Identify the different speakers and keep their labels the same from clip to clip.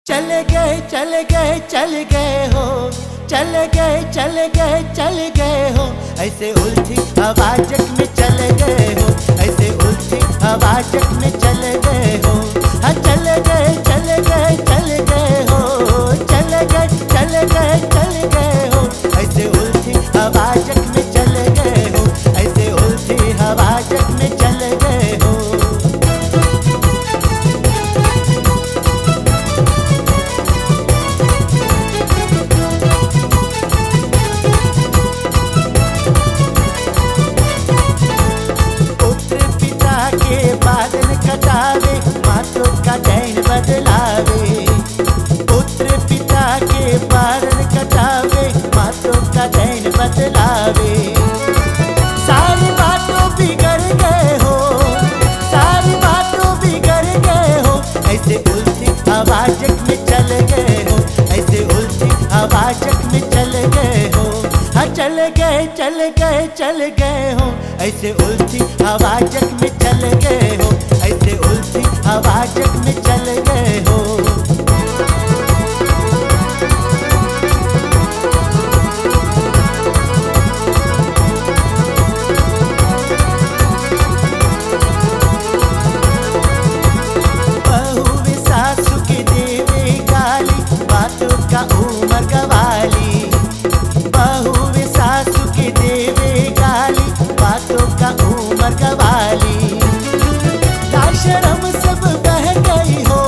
Speaker 1: चले गए चले गए चले गए हो, चले गए चले गए चले गए हो, ऐसे उल्टी आवाज़ में चले गए हो, ऐसे उल्टी आवाज़ में चले गए हो। हाँ चले गए चले गए चले गए हो, चले गए चले गए चले गए हो, ऐसे उल्टी आवाज़ में चले गए हो, ऐसे उल्टी आवाज़ में चले गए हो। बादल कटावे मातों का दैन बदलावे, पुत्र पिता के बादल कटावे मातों का दैन बदलावे। सारी बातों बिगड़ गए हो, सारी बातों बिगड़ गए हो, ऐसे उल्टी आवाज़ में चले गए हो, ऐसे उल्टी आवाज़ में चले गए हो। हाँ चले गए चले गए चले गए हो, ऐसे उल्टी आवाज़ में चले गए हो, ऐसे उल्टी आवाज़ में चले गए हो। बहू वे सासू के देवे गाली बातों का उम्र गवाली, बहू वे सासू के देवे गाली बातों का उम्र गवाली। लाशरम सब बह गई हो,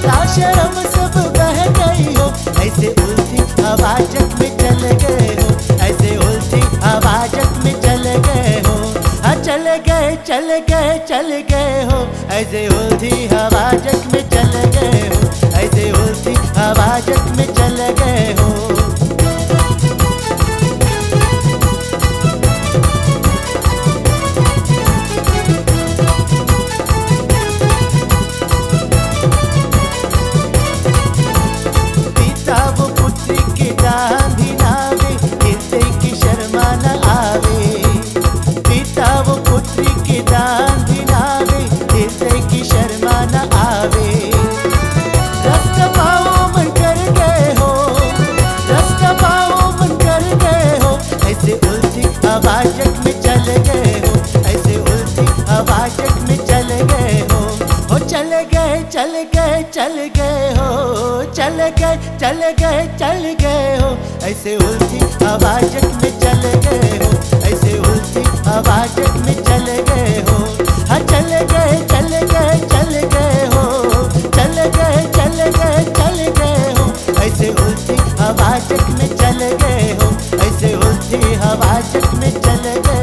Speaker 1: लाशरम सब बह गई हो, ऐसे उल्टी आवाज़ में चले गए हो, ऐसे उल्टी आवाज़ में चले गए हो। हाँ चले गए चले गए चले गए हो, ऐसे उल्टी आवाज़ में चले गए हो, ऐसे उल्टी आवाज़ में चले गए हो। आवाज़ में चले गए हो, ऐसे उल्टी आवाज़ में चले गए हो। हो चले गए चले गए चले गए हो, चले गए चले गए चले गए हो, ऐसे उल्टी आवाज़ में चले गए हो, ऐसे उल्टी आवाज़ में चले गए हो। हाँ चले गए चले गए चले गए हो, चले गए चले गए चले गए हो, ऐसे उल्टी आवाज़ में चले गए हो, ऐसे उल्टी आवाज़ में चले गए।